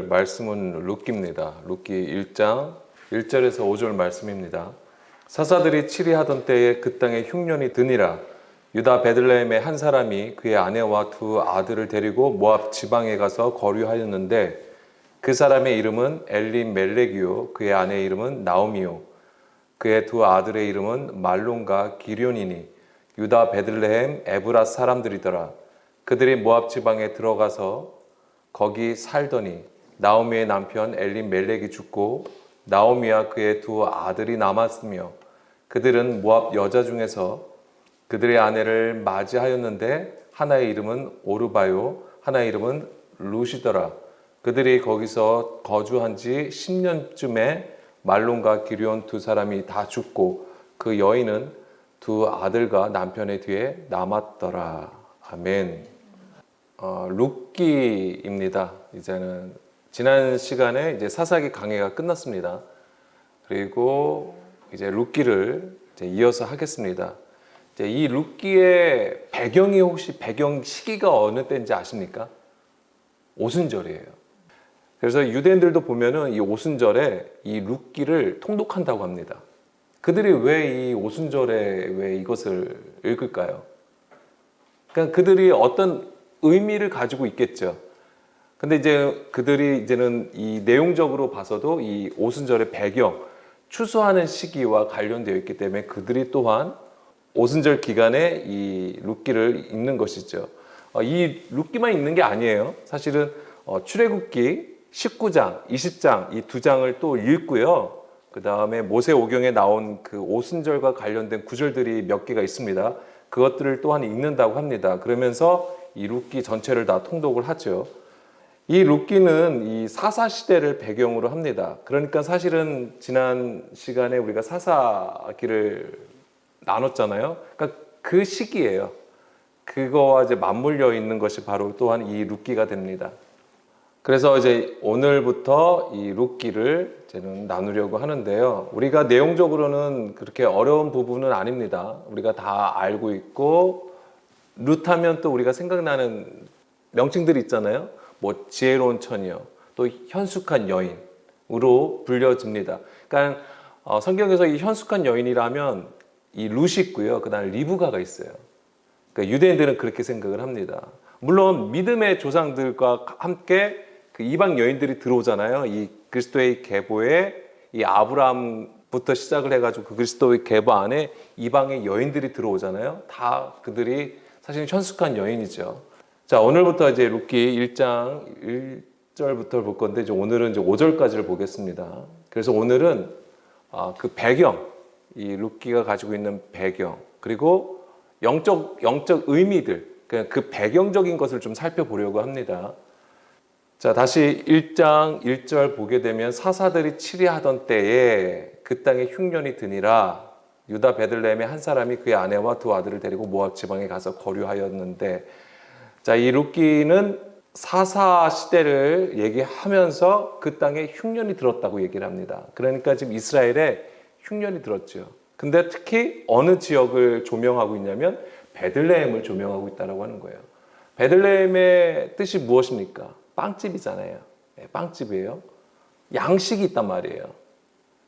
오늘 말씀은 룻기입니다. 룻기 1장 1절에서 5절 말씀입니다. 사사들이 치리하던 때에 그 땅에 흉년이 드니라. 유다 베들레헴의 한 사람이 그의 아내와 두 아들을 데리고 모압 지방에 가서 거류하였는데 그 사람의 이름은 엘리멜렉이요 그의 아내의 이름은 나오미요 그의 두 아들의 이름은 말론과 기럧이니 유다 베들레헴 에브라 사람들이더라. 그들이 모압 지방에 들어가서 거기 살더니 나오미의 남편 엘리멜렉이 죽고 나오미와 그의 두 아들이 남았으며 그들은 모압 여자 중에서 그들의 아내를 맞이하였는데 하나의 이름은 오르바요 하나의 이름은 룻이더라. 그들이 거기서 거주한 지 10년쯤에 말론과 기럧 두 사람이 다 죽고 그 여인은 두 아들과 남편의 뒤에 남았더라. 아멘. 룻기입니다. 이제는 지난 시간에 이제 사사기 강해가 끝났습니다. 그리고 이제 룻기를 이제 이어서 하겠습니다. 이제 이 룻기의 배경이 혹시 배경 시기가 어느 때인지 아십니까? 오순절이에요. 그래서 유대인들도 보면은 이 오순절에 이 룻기를 통독한다고 합니다. 그들이 왜 이 오순절에 왜 이것을 읽을까요? 그러니까 그들이 어떤 의미를 가지고 있겠죠. 근데 이제 그들이 이제는 이 내용적으로 봐서도 이 오순절의 배경, 추수하는 시기와 관련되어 있기 때문에 그들이 또한 오순절 기간에 이 룻기를 읽는 것이죠. 이 룻기만 읽는 게 아니에요. 사실은 출애굽기 19장, 20장 이 두 장을 또 읽고요. 그 다음에 모세오경에 나온 그 오순절과 관련된 구절들이 몇 개가 있습니다. 그것들을 또한 읽는다고 합니다. 그러면서 이 룻기 전체를 다 통독을 하죠. 이 룻기는 이 사사 시대를 배경으로 합니다. 그러니까 사실은 지난 시간에 우리가 사사기를 나눴잖아요. 그러니까 그 시기예요. 그거와 이제 맞물려 있는 것이 바로 또한 이 룻기가 됩니다. 그래서 이제 오늘부터 이 룻기를 저는 나누려고 하는데요. 우리가 내용적으로는 그렇게 어려운 부분은 아닙니다. 우리가 다 알고 있고 룻하면 또 우리가 생각나는 명칭들이 있잖아요. 뭐 지혜로운 처녀, 또 현숙한 여인으로 불려집니다. 그러니까 성경에서 이 현숙한 여인이라면 이 룻이 있고요. 그다음에 리브가가 있어요. 그러니까 유대인들은 그렇게 생각을 합니다. 물론 믿음의 조상들과 함께 그 이방 여인들이 들어오잖아요. 이 그리스도의 계보에 이 아브라함부터 시작을 해가지고 그 그리스도의 계보 안에 이방의 여인들이 들어오잖아요. 다 그들이 사실 현숙한 여인이죠. 자, 오늘부터 이제 룻기 1장 1절부터 볼 건데 이제 오늘은 이제 5절까지를 보겠습니다. 그래서 오늘은 그 배경, 이 룻기가 가지고 있는 배경, 그리고 영적 의미들, 그 배경적인 것을 좀 살펴보려고 합니다. 자, 다시 1장 1절 보게 되면 사사들이 치리하던 때에 그 땅에 흉년이 드니라. 유다 베들레헴의 한 사람이 그의 아내와 두 아들을 데리고 모압 지방에 가서 거류하였는데, 자, 이 룻기는 사사 시대를 얘기하면서 그 땅에 흉년이 들었다고 얘기를 합니다. 그러니까 지금 이스라엘에 흉년이 들었죠. 근데 특히 어느 지역을 조명하고 있냐면 베들레헴을 조명하고 있다고 하는 거예요. 베들레헴의 뜻이 무엇입니까? 빵집이잖아요. 빵집이에요. 양식이 있단 말이에요.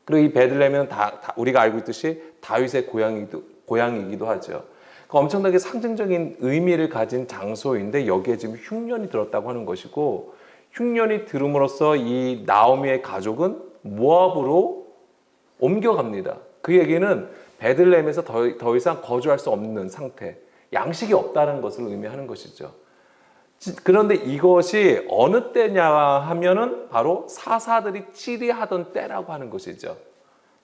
그리고 이 베들레헴은 우리가 알고 있듯이 다윗의 고향이기도 하죠. 그러니까 엄청나게 상징적인 의미를 가진 장소인데 여기에 지금 흉년이 들었다고 하는 것이고, 흉년이 들음으로써 이 나오미의 가족은 모압으로 옮겨갑니다. 그 얘기는 베들레헴에서 더 이상 거주할 수 없는 상태, 양식이 없다는 것을 의미하는 것이죠. 그런데 이것이 어느 때냐 하면은 바로 사사들이 치리하던 때라고 하는 것이죠.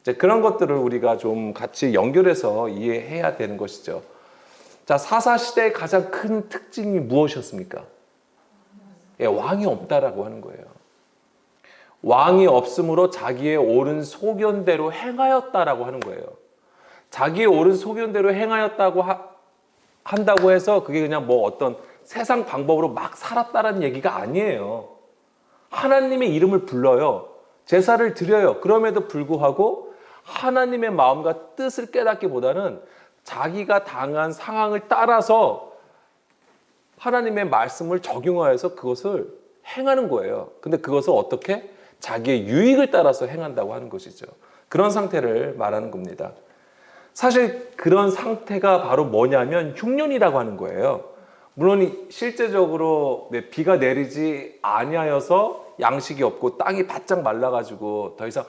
이제 그런 것들을 우리가 좀 같이 연결해서 이해해야 되는 것이죠. 자, 사사 시대의 가장 큰 특징이 무엇이었습니까? 왕이 없다라고 하는 거예요. 왕이 없으므로 자기의 옳은 소견대로 행하였다라고 하는 거예요. 자기의 옳은 소견대로 행하였다고 한다고 해서 그게 그냥 뭐 어떤 세상 방법으로 막 살았다라는 얘기가 아니에요. 하나님의 이름을 불러요. 제사를 드려요. 그럼에도 불구하고 하나님의 마음과 뜻을 깨닫기보다는 자기가 당한 상황을 따라서 하나님의 말씀을 적용하여서 그것을 행하는 거예요. 근데 그것을 어떻게? 자기의 유익을 따라서 행한다고 하는 것이죠. 그런 상태를 말하는 겁니다. 사실 그런 상태가 바로 뭐냐면 흉년이라고 하는 거예요. 물론 실제적으로 비가 내리지 아니하여서 양식이 없고 땅이 바짝 말라가지고 더 이상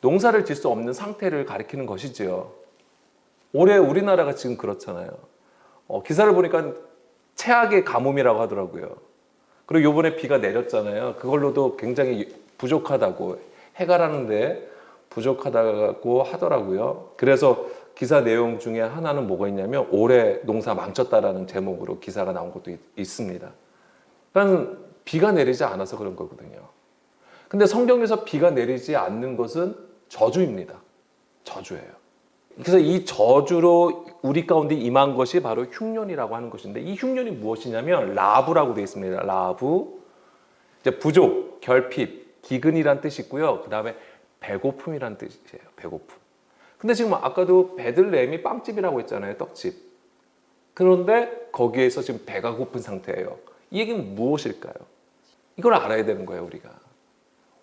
농사를 질 수 없는 상태를 가리키는 것이죠. 올해 우리나라가 지금 그렇잖아요. 기사를 보니까 최악의 가뭄이라고 하더라고요. 그리고 이번에 비가 내렸잖아요. 그걸로도 굉장히 부족하다고, 해갈하는데 부족하다고 하더라고요. 그래서 기사 내용 중에 하나는 뭐가 있냐면 올해 농사 망쳤다라는 제목으로 기사가 나온 것도 있습니다. 그러니까 비가 내리지 않아서 그런 거거든요. 근데 성경에서 비가 내리지 않는 것은 저주입니다. 저주예요. 그래서 이 저주로 우리 가운데 임한 것이 바로 흉년이라고 하는 것인데, 이 흉년이 무엇이냐면 라브라고 되어 있습니다. 라브, 이제 부족, 결핍, 기근이란 뜻이 있고요. 그 다음에 배고픔이란 뜻이에요. 배고픔. 근데 지금 아까도 베들레헴이 빵집이라고 했잖아요. 떡집. 그런데 거기에서 지금 배가 고픈 상태예요. 이 얘기는 무엇일까요? 이걸 알아야 되는 거예요, 우리가.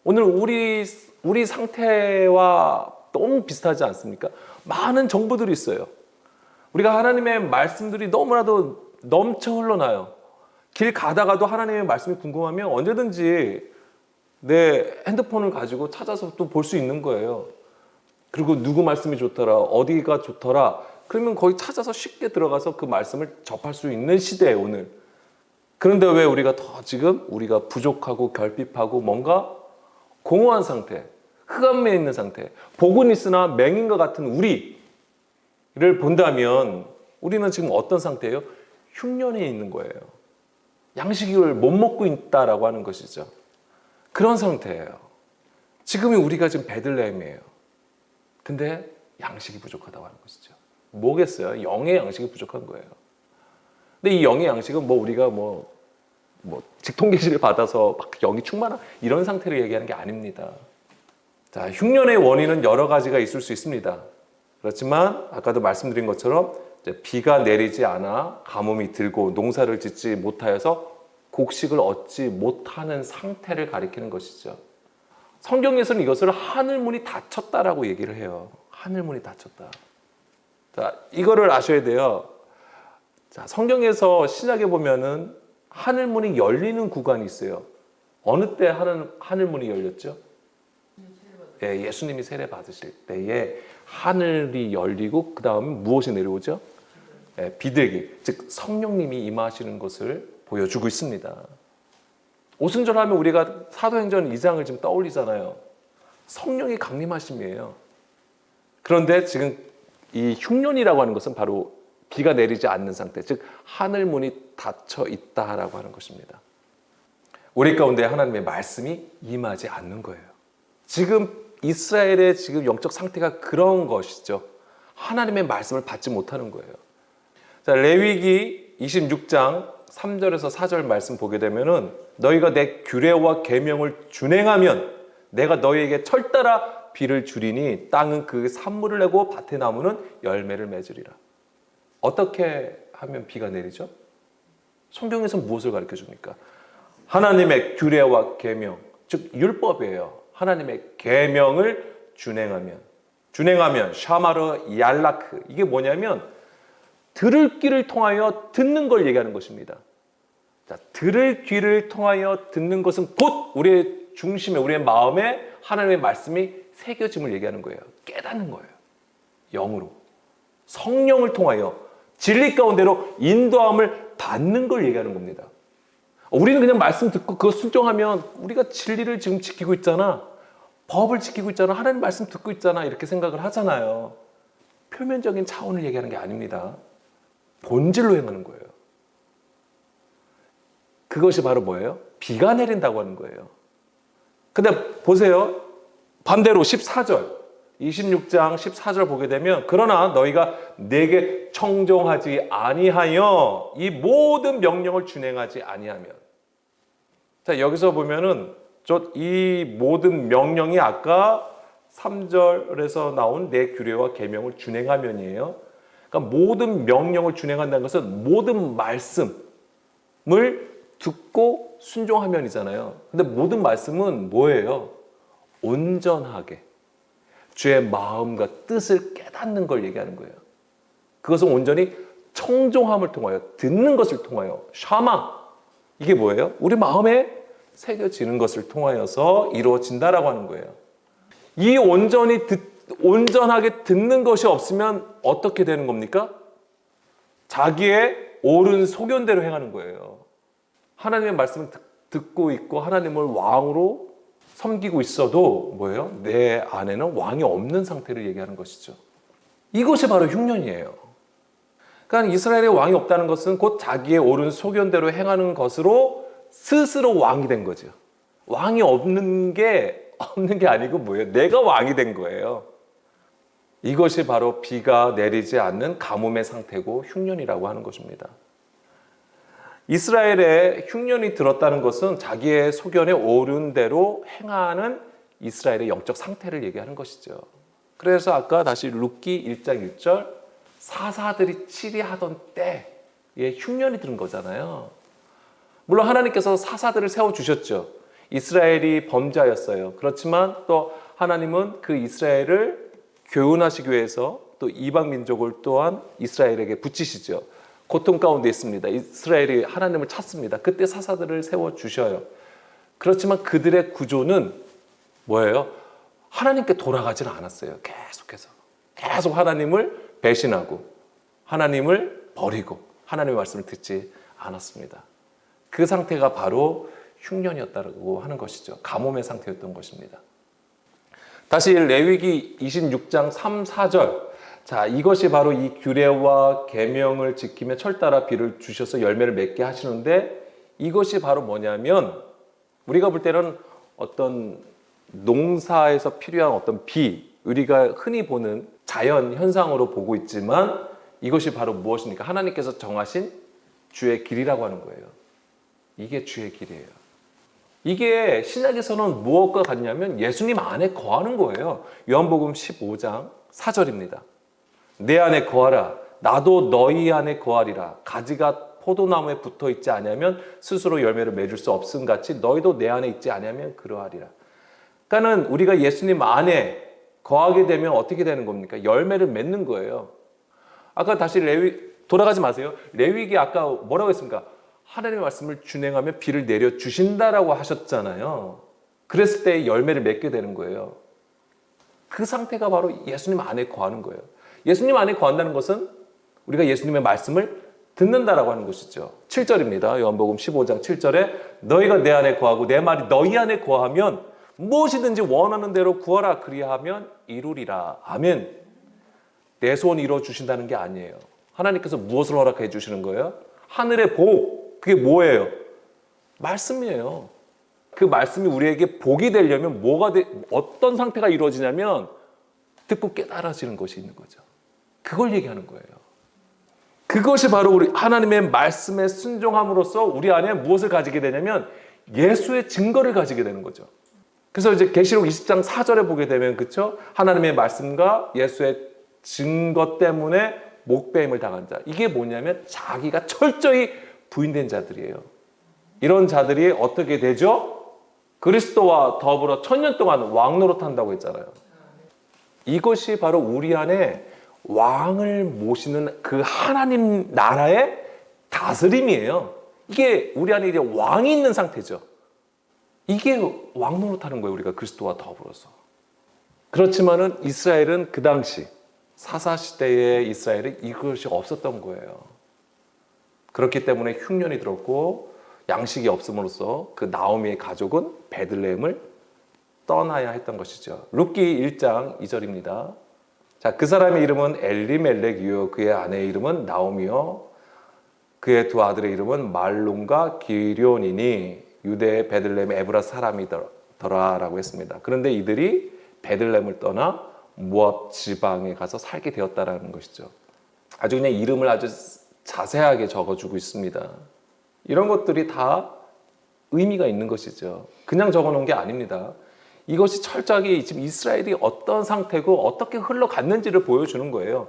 오늘 우리 상태와 너무 비슷하지 않습니까? 많은 정보들이 있어요. 우리가 하나님의 말씀들이 너무나도 넘쳐 흘러나요. 길 가다가도 하나님의 말씀이 궁금하면 언제든지 내 핸드폰을 가지고 찾아서 또 볼 수 있는 거예요. 그리고 누구 말씀이 좋더라, 어디가 좋더라, 그러면 거기 찾아서 쉽게 들어가서 그 말씀을 접할 수 있는 시대예요, 오늘. 그런데 왜 우리가 더 지금 우리가 부족하고 결핍하고 뭔가 공허한 상태, 흑암에 있는 상태, 복은 있으나 맹인과 같은 우리를 본다면 우리는 지금 어떤 상태예요? 흉년에 있는 거예요. 양식을 못 먹고 있다라고 하는 것이죠. 그런 상태예요. 지금이 우리가 지금 베들레헴이에요. 근데 양식이 부족하다고 하는 것이죠. 뭐겠어요? 영의 양식이 부족한 거예요. 근데 이 영의 양식은 우리가 직통계시를 받아서 막 영이 충만한 이런 상태를 얘기하는 게 아닙니다. 자, 흉년의 원인은 여러 가지가 있을 수 있습니다. 그렇지만 아까도 말씀드린 것처럼 이제 비가 내리지 않아 가뭄이 들고 농사를 짓지 못하여서 곡식을 얻지 못하는 상태를 가리키는 것이죠. 성경에서는 이것을 하늘문이 닫혔다라고 얘기를 해요. 하늘문이 닫혔다. 자, 이거를 아셔야 돼요. 자, 성경에서 신약에 보면은 하늘문이 열리는 구간이 있어요. 어느 때 하늘문이 열렸죠? 예, 예수님이 세례 받으실 때에 하늘이 열리고 그 다음에 무엇이 내려오죠? 예, 비둘기, 즉 성령님이 임하시는 것을 보여주고 있습니다. 오순절하면 우리가 사도행전 2장을 지금 떠올리잖아요. 성령이 강림하심이에요. 그런데 지금 이 흉년이라고 하는 것은 바로 비가 내리지 않는 상태, 즉 하늘문이 닫혀 있다라고 하는 것입니다. 우리 가운데 하나님의 말씀이 임하지 않는 거예요. 지금 이스라엘의 지금 영적 상태가 그런 것이죠. 하나님의 말씀을 받지 못하는 거예요. 자, 레위기 26장 3절에서 4절 말씀 보게 되면은 너희가 내 규례와 계명을 준행하면 내가 너희에게 철따라 비를 주리니 땅은 그 산물을 내고 밭의 나무는 열매를 맺으리라. 어떻게 하면 비가 내리죠? 성경에서 무엇을 가르쳐 줍니까? 하나님의 규례와 계명, 즉 율법이에요. 하나님의 계명을 준행하면 샤마르 얄라크, 이게 뭐냐면 들을 귀를 통하여 듣는 걸 얘기하는 것입니다. 자, 들을 귀를 통하여 듣는 것은 곧 우리의 중심에, 우리의 마음에 하나님의 말씀이 새겨짐을 얘기하는 거예요. 깨닫는 거예요. 영으로. 성령을 통하여 진리 가운데로 인도함을 받는 걸 얘기하는 겁니다. 우리는 그냥 말씀 듣고 그거 순종하면 우리가 진리를 지금 지키고 있잖아, 법을 지키고 있잖아, 하나님 말씀 듣고 있잖아, 이렇게 생각을 하잖아요. 표면적인 차원을 얘기하는 게 아닙니다. 본질로 행하는 거예요. 그것이 바로 뭐예요? 비가 내린다고 하는 거예요. 근데 보세요. 반대로 14절, 26장 14절 보게 되면 그러나 너희가 내게 청종하지 아니하여 이 모든 명령을 준행하지 아니하면, 자, 여기서 보면은 이 모든 명령이 아까 3절에서 나온 내 규례와 계명을 준행하면이에요. 그러니까 모든 명령을 준행한다는 것은 모든 말씀을 듣고 순종하면이잖아요. 근데 모든 말씀은 뭐예요? 온전하게 주의 마음과 뜻을 깨닫는 걸 얘기하는 거예요. 그것은 온전히 청종함을 통하여, 듣는 것을 통하여, 샤마, 이게 뭐예요? 우리 마음에 새겨지는 것을 통하여서 이루어진다라고 하는 거예요. 이 온전하게 듣는 것이 없으면 어떻게 되는 겁니까? 자기의 옳은 소견대로 행하는 거예요. 하나님의 말씀을 듣고 있고 하나님을 왕으로 섬기고 있어도 뭐예요? 내 안에는 왕이 없는 상태를 얘기하는 것이죠. 이것이 바로 흉년이에요. 그러니까 이스라엘에 왕이 없다는 것은 곧 자기의 옳은 소견대로 행하는 것으로 스스로 왕이 된 거죠. 왕이 없는 게 아니고 뭐예요? 내가 왕이 된 거예요. 이것이 바로 비가 내리지 않는 가뭄의 상태고 흉년이라고 하는 것입니다. 이스라엘에 흉년이 들었다는 것은 자기의 소견에 옳은 대로 행하는 이스라엘의 영적 상태를 얘기하는 것이죠. 그래서 아까 다시 룻기 1장 1절 사사들이 치리하던 때에 흉년이 들은 거잖아요. 물론 하나님께서 사사들을 세워주셨죠. 이스라엘이 범죄하였어요. 그렇지만 또 하나님은 그 이스라엘을 교훈하시기 위해서 또 이방 민족을 또한 이스라엘에게 붙이시죠. 고통 가운데 있습니다. 이스라엘이 하나님을 찾습니다. 그때 사사들을 세워주셔요. 그렇지만 그들의 구조는 뭐예요? 하나님께 돌아가지는 않았어요. 계속 하나님을 배신하고 하나님을 버리고 하나님의 말씀을 듣지 않았습니다. 그 상태가 바로 흉년이었다고 하는 것이죠. 가뭄의 상태였던 것입니다. 다시 레위기 26장 3, 4절. 자, 이것이 바로 이 규례와 계명을 지키며 철따라 비를 주셔서 열매를 맺게 하시는데 이것이 바로 뭐냐면 우리가 볼 때는 어떤 농사에서 필요한 어떤 비, 우리가 흔히 보는 자연 현상으로 보고 있지만 이것이 바로 무엇입니까? 하나님께서 정하신 주의 길이라고 하는 거예요. 이게 주의 길이에요. 이게 신약에서는 무엇과 같냐면 예수님 안에 거하는 거예요. 요한복음 15장 4절입니다. 내 안에 거하라. 나도 너희 안에 거하리라. 가지가 포도나무에 붙어 있지 아니하면 스스로 열매를 맺을 수 없음 같이 너희도 내 안에 있지 아니하면 그러하리라. 그러니까는 우리가 예수님 안에 거하게 되면 어떻게 되는 겁니까? 열매를 맺는 거예요. 아까 다시 돌아가지 마세요. 레위기 아까 뭐라고 했습니까? 하나님의 말씀을 준행하며 비를 내려 주신다라고 하셨잖아요. 그랬을 때 열매를 맺게 되는 거예요. 그 상태가 바로 예수님 안에 거하는 거예요. 예수님 안에 거한다는 것은 우리가 예수님의 말씀을 듣는다라고 하는 것이죠. 7절입니다. 요한복음 15장 7절에 너희가 내 안에 거하고 내 말이 너희 안에 거하면 무엇이든지 원하는 대로 구하라 그리하면 이루리라. 아멘. 내 소원 이루어주신다는 게 아니에요. 하나님께서 무엇을 허락해 주시는 거예요? 하늘의 복. 그게 뭐예요? 말씀이에요. 그 말씀이 우리에게 복이 되려면 어떤 상태가 이루어지냐면 듣고 깨달아지는 것이 있는 거죠. 그걸 얘기하는 거예요. 그것이 바로 우리 하나님의 말씀에 순종함으로써 우리 안에 무엇을 가지게 되냐면 예수의 증거를 가지게 되는 거죠. 그래서 이제 계시록 20장 4절에 보게 되면 그렇죠? 하나님의 말씀과 예수의 증거 때문에 목배임을 당한 자. 이게 뭐냐면 자기가 철저히 부인된 자들이에요. 이런 자들이 어떻게 되죠? 그리스도와 더불어 1000년 동안 왕노릇한다고 했잖아요. 이것이 바로 우리 안에 왕을 모시는 그 하나님 나라의 다스림이에요. 이게 우리 안에 이제 왕이 있는 상태죠. 이게 왕노릇하는 거예요. 우리가 그리스도와 더불어서. 그렇지만은 이스라엘은 그 당시 사사시대의 이스라엘은 이것이 없었던 거예요. 그렇기 때문에 흉년이 들었고 양식이 없음으로써 그 나오미의 가족은 베들레헴을 떠나야 했던 것이죠. 룻기 1장 2절입니다. 자, 그 사람의 이름은 엘리멜렉이요 그의 아내의 이름은 나오미요 그의 두 아들의 이름은 말론과 기럝이니 유대의 베들레헴 에브라 사람이더라라고 했습니다. 그런데 이들이 베들레헴을 떠나 모압 지방에 가서 살게 되었다라는 것이죠. 아주 그냥 이름을 아주 자세하게 적어주고 있습니다. 이런 것들이 다 의미가 있는 것이죠. 그냥 적어놓은 게 아닙니다. 이것이 철저하게 지금 이스라엘이 어떤 상태고 어떻게 흘러갔는지를 보여주는 거예요.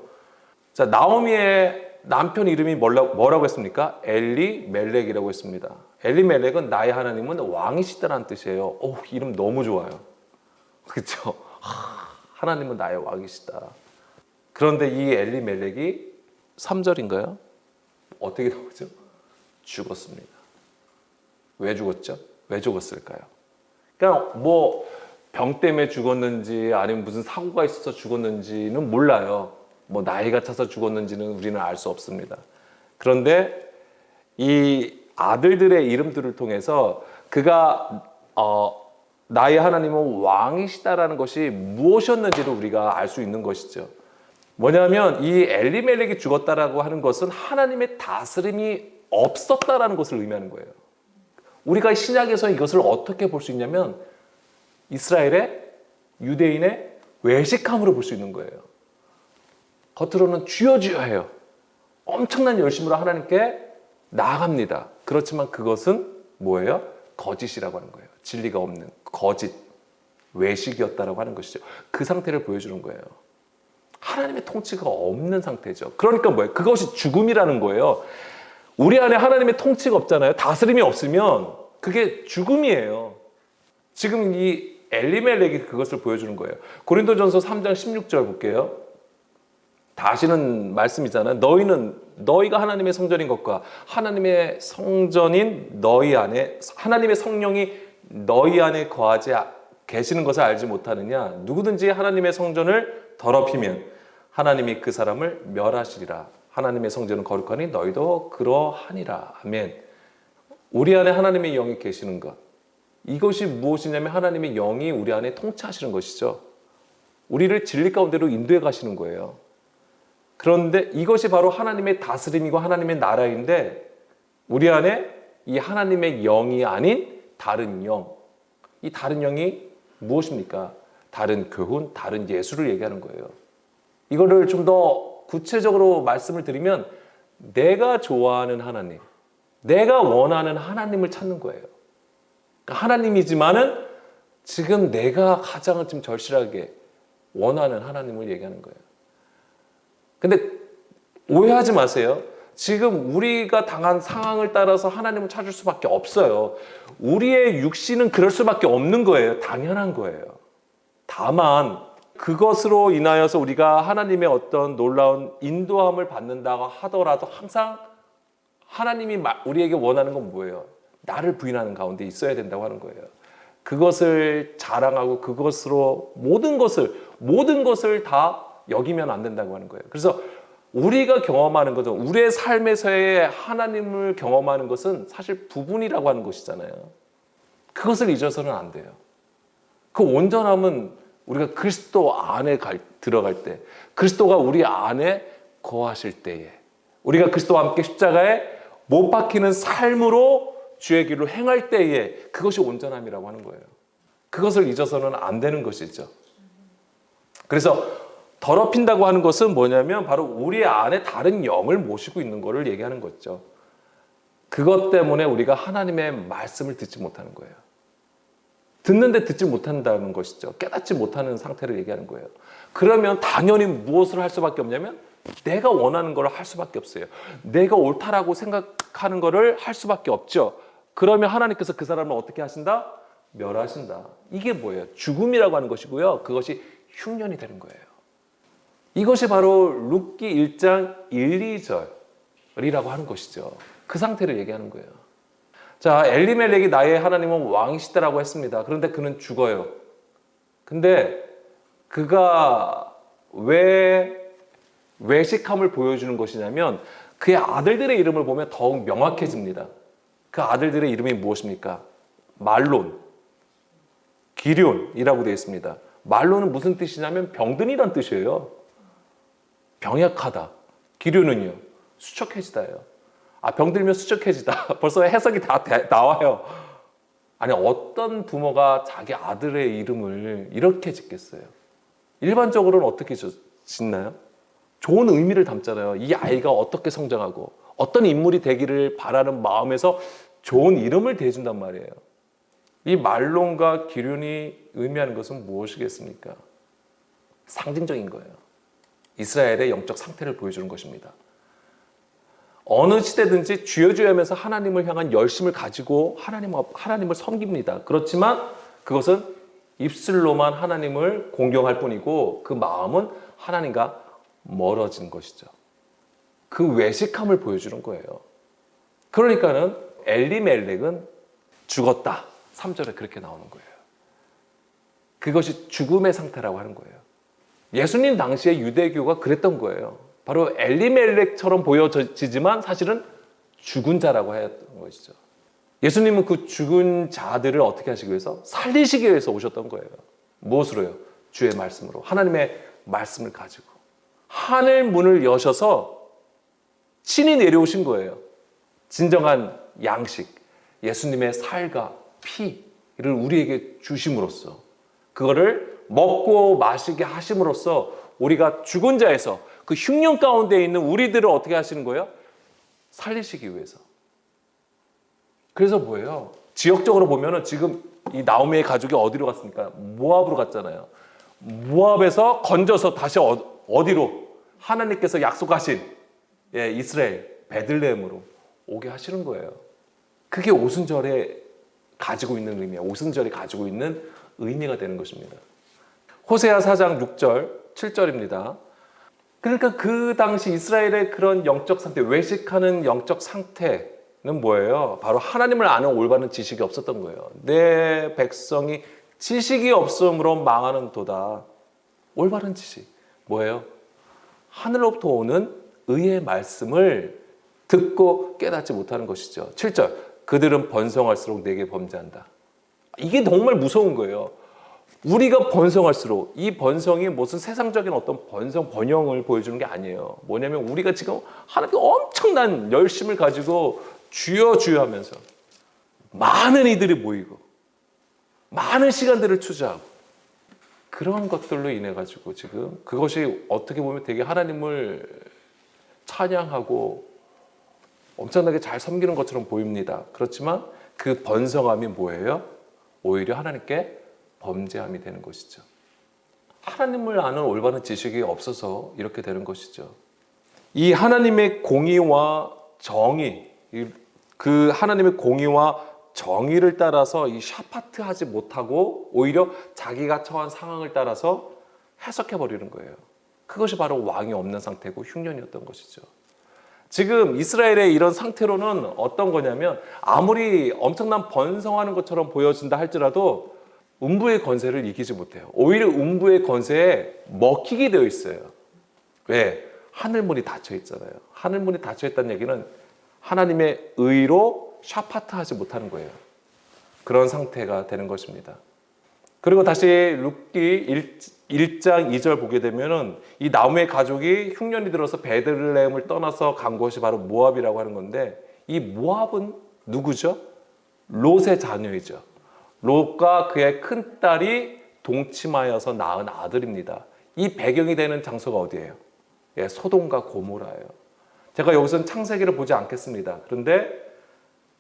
자, 나오미의 남편 이름이 뭐라고 했습니까? 엘리멜렉이라고 했습니다. 엘리멜렉은 나의 하나님은 왕이시다라는 뜻이에요. 이름 너무 좋아요. 그렇죠? 하나님은 나의 왕이시다. 그런데 이 엘리멜렉이 3절인가요? 어떻게 나오죠? 죽었습니다. 왜 죽었죠? 왜 죽었을까요? 그러니까 뭐 병 때문에 죽었는지 아니면 무슨 사고가 있어서 죽었는지는 몰라요. 뭐 나이가 차서 죽었는지는 우리는 알 수 없습니다. 그런데 이 아들들의 이름들을 통해서 그가 나의 하나님은 왕이시다라는 것이 무엇이었는지를 우리가 알 수 있는 것이죠. 뭐냐면 이 엘리멜렉이 죽었다라고 하는 것은 하나님의 다스림이 없었다라는 것을 의미하는 거예요. 우리가 신약에서 이것을 어떻게 볼 수 있냐면 이스라엘의 유대인의 외식함으로 볼 수 있는 거예요. 겉으로는 주여 주여 해요. 엄청난 열심으로 하나님께 나아갑니다. 그렇지만 그것은 뭐예요? 거짓이라고 하는 거예요. 진리가 없는 거짓, 외식이었다라고 하는 것이죠. 그 상태를 보여주는 거예요. 하나님의 통치가 없는 상태죠. 그러니까 뭐예요? 그것이 죽음이라는 거예요. 우리 안에 하나님의 통치가 없잖아요. 다스림이 없으면 그게 죽음이에요. 지금 이 엘리멜렉이 그것을 보여주는 거예요. 고린도전서 3장 16절 볼게요. 다시는 말씀이잖아요. 너희가 하나님의 성전인 것과 하나님의 성전인 너희 안에 하나님의 성령이 너희 안에 거하지 계시는 것을 알지 못하느냐. 누구든지 하나님의 성전을 더럽히면 하나님이 그 사람을 멸하시리라. 하나님의 성전은 거룩하니 너희도 그러하니라. 아멘. 우리 안에 하나님의 영이 계시는 것. 이것이 무엇이냐면 하나님의 영이 우리 안에 통치하시는 것이죠. 우리를 진리 가운데로 인도해 가시는 거예요. 그런데 이것이 바로 하나님의 다스림이고 하나님의 나라인데 우리 안에 이 하나님의 영이 아닌 다른 영. 이 다른 영이 무엇입니까? 다른 교훈, 다른 예수를 얘기하는 거예요. 이거를 좀 더 구체적으로 말씀을 드리면 내가 좋아하는 하나님, 내가 원하는 하나님을 찾는 거예요. 그러니까 하나님이지만은 지금 내가 가장 좀 절실하게 원하는 하나님을 얘기하는 거예요. 근데 오해하지 마세요. 지금 우리가 당한 상황을 따라서 하나님을 찾을 수밖에 없어요. 우리의 육신은 그럴 수밖에 없는 거예요. 당연한 거예요. 다만 그것으로 인하여서 우리가 하나님의 어떤 놀라운 인도함을 받는다고 하더라도 항상 하나님이 우리에게 원하는 건 뭐예요? 나를 부인하는 가운데 있어야 된다고 하는 거예요. 그것을 자랑하고 그것으로 모든 것을 다 여기면 안 된다고 하는 거예요. 그래서 우리가 경험하는 것은 우리의 삶에서의 하나님을 경험하는 것은 사실 부분이라고 하는 것이잖아요. 그것을 잊어서는 안 돼요. 그 온전함은 우리가 그리스도 안에 들어갈 때, 그리스도가 우리 안에 거하실 때에, 우리가 그리스도와 함께 십자가에 못 박히는 삶으로 주의 길로 행할 때에 그것이 온전함이라고 하는 거예요. 그것을 잊어서는 안 되는 것이죠. 그래서 더럽힌다고 하는 것은 뭐냐면 바로 우리 안에 다른 영을 모시고 있는 것을 얘기하는 거죠. 그것 때문에 우리가 하나님의 말씀을 듣지 못하는 거예요. 듣는데 듣지 못한다는 것이죠. 깨닫지 못하는 상태를 얘기하는 거예요. 그러면 당연히 무엇을 할 수밖에 없냐면 내가 원하는 걸 할 수밖에 없어요. 내가 옳다라고 생각하는 것을 할 수밖에 없죠. 그러면 하나님께서 그 사람을 어떻게 하신다? 멸하신다. 이게 뭐예요? 죽음이라고 하는 것이고요. 그것이 흉년이 되는 거예요. 이것이 바로 룻기 1장 1, 2절이라고 하는 것이죠. 그 상태를 얘기하는 거예요. 자, 엘리멜렉이 나의 하나님은 왕이시다라고 했습니다. 그런데 그는 죽어요. 근데 그가 왜 외식함을 보여주는 것이냐면 그의 아들들의 이름을 보면 더욱 명확해집니다. 그 아들들의 이름이 무엇입니까? 말론, 기럧이라고 되어 있습니다. 말론은 무슨 뜻이냐면 병든이란 뜻이에요. 병약하다. 기럧는요, 수척해지다예요. 병들면 수척해지다. 벌써 해석이 다 나와요. 아니, 어떤 부모가 자기 아들의 이름을 이렇게 짓겠어요? 일반적으로는 어떻게 짓나요? 좋은 의미를 담잖아요. 이 아이가 어떻게 성장하고 어떤 인물이 되기를 바라는 마음에서 좋은 이름을 대준단 말이에요. 이 말론과 기럧이 의미하는 것은 무엇이겠습니까? 상징적인 거예요. 이스라엘의 영적 상태를 보여주는 것입니다. 어느 시대든지 주여 주여 하면서 하나님을 향한 열심을 가지고 하나님을 섬깁니다. 그렇지만 그것은 입술로만 하나님을 공경할 뿐이고 그 마음은 하나님과 멀어진 것이죠. 그 외식함을 보여주는 거예요. 그러니까는 엘리멜렉은 죽었다. 3절에 그렇게 나오는 거예요. 그것이 죽음의 상태라고 하는 거예요. 예수님 당시에 유대교가 그랬던 거예요. 바로 엘리멜렉처럼 보여지지만 사실은 죽은 자라고 했던 것이죠. 예수님은 그 죽은 자들을 어떻게 하시기 위해서? 살리시기 위해서 오셨던 거예요. 무엇으로요? 주의 말씀으로. 하나님의 말씀을 가지고. 하늘 문을 여셔서 친히 내려오신 거예요. 진정한 양식, 예수님의 살과 피를 우리에게 주심으로써 그거를 먹고 마시게 하심으로써 우리가 죽은 자에서 그 흉년 가운데 있는 우리들을 어떻게 하시는 거예요? 살리시기 위해서. 그래서 뭐예요? 지역적으로 보면은 지금 이 나오미의 가족이 어디로 갔습니까? 모압으로 갔잖아요. 모압에서 건져서 다시 어디로? 하나님께서 약속하신 이스라엘 베들레헴으로 오게 하시는 거예요. 그게 오순절에 가지고 있는 의미예요. 오순절이 가지고 있는 의미가 되는 것입니다. 호세아 4장 6절, 7절입니다. 그러니까 그 당시 이스라엘의 그런 영적 상태, 외식하는 영적 상태는 뭐예요? 바로 하나님을 아는 올바른 지식이 없었던 거예요. 내 백성이 지식이 없음으로 망하는 도다. 올바른 지식 뭐예요? 하늘로부터 오는 의의 말씀을 듣고 깨닫지 못하는 것이죠. 7절, 그들은 번성할수록 내게 범죄한다. 이게 정말 무서운 거예요. 우리가 번성할수록 이 번성이 무슨 세상적인 어떤 번영을 보여주는 게 아니에요. 뭐냐면 우리가 지금 하나님께 엄청난 열심을 가지고 주여 주여 하면서 많은 이들이 모이고 많은 시간들을 투자하고 그런 것들로 인해 가지고 지금 그것이 어떻게 보면 되게 하나님을 찬양하고 엄청나게 잘 섬기는 것처럼 보입니다. 그렇지만 그 번성함이 뭐예요? 오히려 하나님께 범죄함이 되는 것이죠. 하나님을 아는 올바른 지식이 없어서 이렇게 되는 것이죠. 이 하나님의 공의와 정의, 그 하나님의 공의와 정의를 따라서 이 샤파트 하지 못하고 오히려 자기가 처한 상황을 따라서 해석해 버리는 거예요. 그것이 바로 왕이 없는 상태고 흉년이었던 것이죠. 지금 이스라엘의 이런 상태로는 어떤 거냐면 아무리 엄청난 번성하는 것처럼 보여진다 할지라도 음부의 권세를 이기지 못해요. 오히려 음부의 권세에 먹히게 되어 있어요. 왜? 하늘문이 닫혀 있잖아요. 하늘문이 닫혀 있다는 얘기는 하나님의 의로 샤파트 하지 못하는 거예요. 그런 상태가 되는 것입니다. 그리고 다시 룻기 1장 2절 보게 되면은 이 나오미의 가족이 흉년이 들어서 베들레헴을 떠나서 간 곳이 바로 모압이라고 하는 건데 이 모압은 누구죠? 롯의 자녀이죠. 롯과 그의 큰딸이 동침하여서 낳은 아들입니다. 이 배경이 되는 장소가 어디예요? 예, 소돔과 고모라예요. 제가 여기서는 창세기를 보지 않겠습니다. 그런데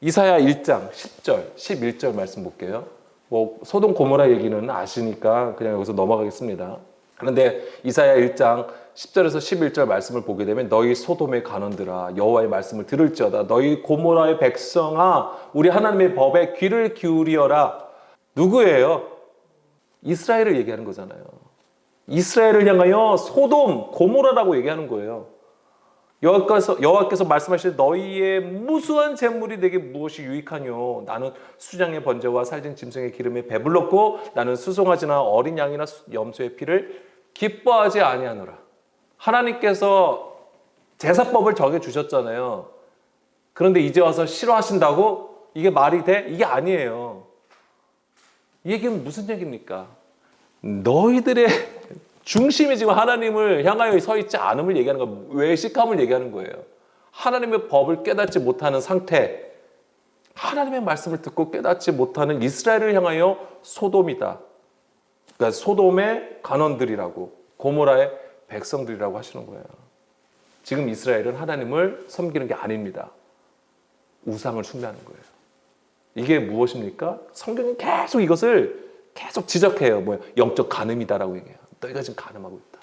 이사야 1장 10절, 11절 말씀 볼게요. 뭐 소돔 고모라 얘기는 아시니까 그냥 여기서 넘어가겠습니다. 그런데 이사야 1장 10절에서 11절 말씀을 보게 되면 너희 소돔의 간원들아 여호와의 말씀을 들을지어다. 너희 고모라의 백성아 우리 하나님의 법에 귀를 기울이어라. 누구예요? 이스라엘을 얘기하는 거잖아요. 이스라엘을 향하여 소돔, 고모라라고 얘기하는 거예요. 여호와께서 말씀하시되 너희의 무수한 재물이 내게 무엇이 유익하뇨? 나는 수장의 번제와 살진 짐승의 기름에 배불렀고 나는 수송아지나 어린 양이나 염소의 피를 기뻐하지 아니하노라. 하나님께서 제사법을 정해주셨잖아요. 그런데 이제 와서 싫어하신다고? 이게 말이 돼? 이게 아니에요. 이 얘기는 무슨 얘기입니까? 너희들의 중심이 지금 하나님을 향하여 서 있지 않음을 얘기하는 거, 외식함을 얘기하는 거예요. 하나님의 법을 깨닫지 못하는 상태, 하나님의 말씀을 듣고 깨닫지 못하는 이스라엘을 향하여 소돔이다. 그러니까 소돔의 간원들이라고, 고모라의 백성들이라고 하시는 거예요. 지금 이스라엘은 하나님을 섬기는 게 아닙니다. 우상을 숭배하는 거예요. 이게 무엇입니까? 성경은 계속 이것을 계속 지적해요. 뭐야? 영적 간음이다라고 얘기해요. 너희가 지금 간음하고 있다.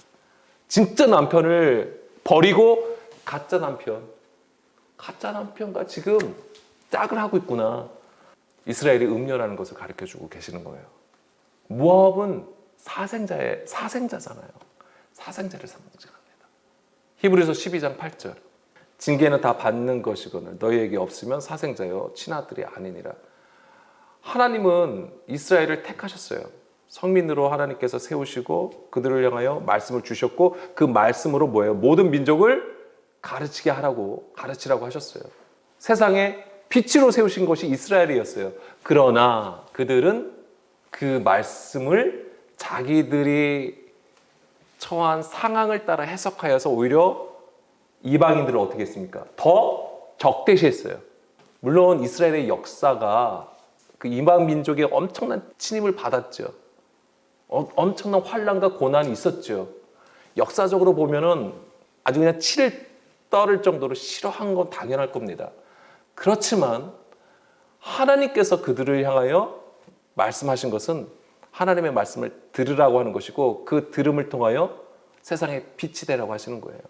진짜 남편을 버리고 가짜 남편, 가짜 남편과 지금 짝을 하고 있구나. 이스라엘이 음녀라는 것을 가르쳐주고 계시는 거예요. 모압은 사생자잖아요. 사생자를 상징합니다. 히브리서 12장 8절. 징계는 다 받는 것이거늘 너희에게 없으면 사생자여 친아들이 아니니라. 하나님은 이스라엘을 택하셨어요. 성민으로 하나님께서 세우시고 그들을 향하여 말씀을 주셨고 그 말씀으로 뭐예요? 모든 민족을 가르치라고 하셨어요. 세상에 빛으로 세우신 것이 이스라엘이었어요. 그러나 그들은 그 말씀을 자기들이 처한 상황을 따라 해석하여서 오히려 이방인들을 어떻게 했습니까? 더 적대시했어요. 물론 이스라엘의 역사가 그 이방 민족의 엄청난 침입을 받았죠. 엄청난 환난과 고난이 있었죠. 역사적으로 보면은 아주 그냥 치를 떨을 정도로 싫어한 건 당연할 겁니다. 그렇지만 하나님께서 그들을 향하여 말씀하신 것은 하나님의 말씀을 들으라고 하는 것이고 그 들음을 통하여 세상에 빛이 되라고 하시는 거예요.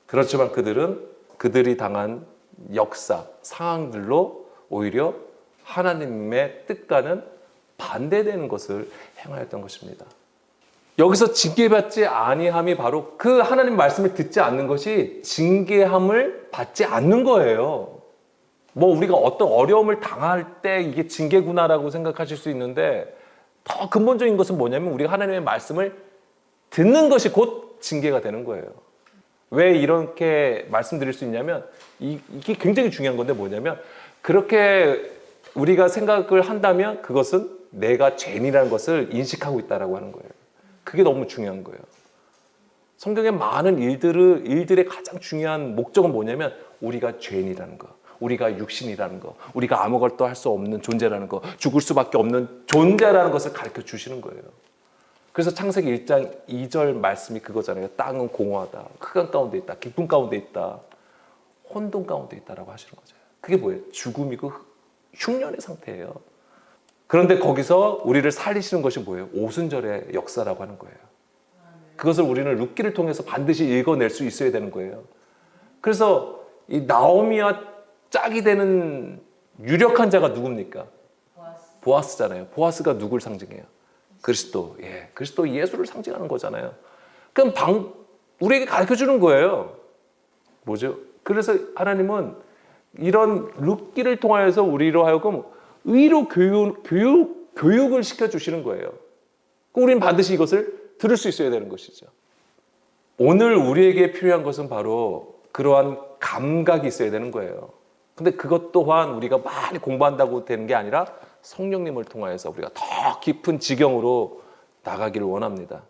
그렇지만 그들은 그들이 당한 역사, 상황들로 오히려 하나님의 뜻과는 반대되는 것을 행하였던 것입니다. 여기서 징계받지 아니함이 바로 그 하나님 말씀을 듣지 않는 것이 징계함을 받지 않는 거예요. 뭐 우리가 어떤 어려움을 당할 때 이게 징계구나라고 생각하실 수 있는데 더 근본적인 것은 뭐냐면 우리가 하나님의 말씀을 듣는 것이 곧 징계가 되는 거예요. 왜 이렇게 말씀드릴 수 있냐면 이게 굉장히 중요한 건데 뭐냐면 그렇게 우리가 생각을 한다면 그것은 내가 죄인이라는 것을 인식하고 있다라고 하는 거예요. 그게 너무 중요한 거예요. 성경의 많은 일들의 가장 중요한 목적은 뭐냐면 우리가 죄인이라는 거, 우리가 육신이라는 거, 우리가 아무것도 할 수 없는 존재라는 거, 죽을 수밖에 없는 존재라는 것을 가르쳐 주시는 거예요. 그래서 창세기 1장 2절 말씀이 그거잖아요. 땅은 공허하다. 흑암 가운데 있다. 깊은 가운데 있다. 혼돈 가운데 있다라고 하시는 거죠. 그게 뭐예요? 죽음이고 흉년의 상태예요. 그런데 거기서 우리를 살리시는 것이 뭐예요? 오순절의 역사라고 하는 거예요. 그것을 우리는 룻기를 통해서 반드시 읽어낼 수 있어야 되는 거예요. 그래서 이 나오미와 짝이 되는 유력한 자가 누굽니까? 보아스잖아요. 보아스가 누굴 상징해요? 그리스도. 예, 그리스도 예수를 상징하는 거잖아요. 그럼 우리에게 가르쳐주는 거예요. 뭐죠? 그래서 하나님은 이런 룻기를 통하여서 우리로 하여금 의로 교육을 시켜주시는 거예요. 우리는 반드시 이것을 들을 수 있어야 되는 것이죠. 오늘 우리에게 필요한 것은 바로 그러한 감각이 있어야 되는 거예요. 근데 그것 또한 우리가 많이 공부한다고 되는 게 아니라 성령님을 통하여서 우리가 더 깊은 지경으로 나가기를 원합니다.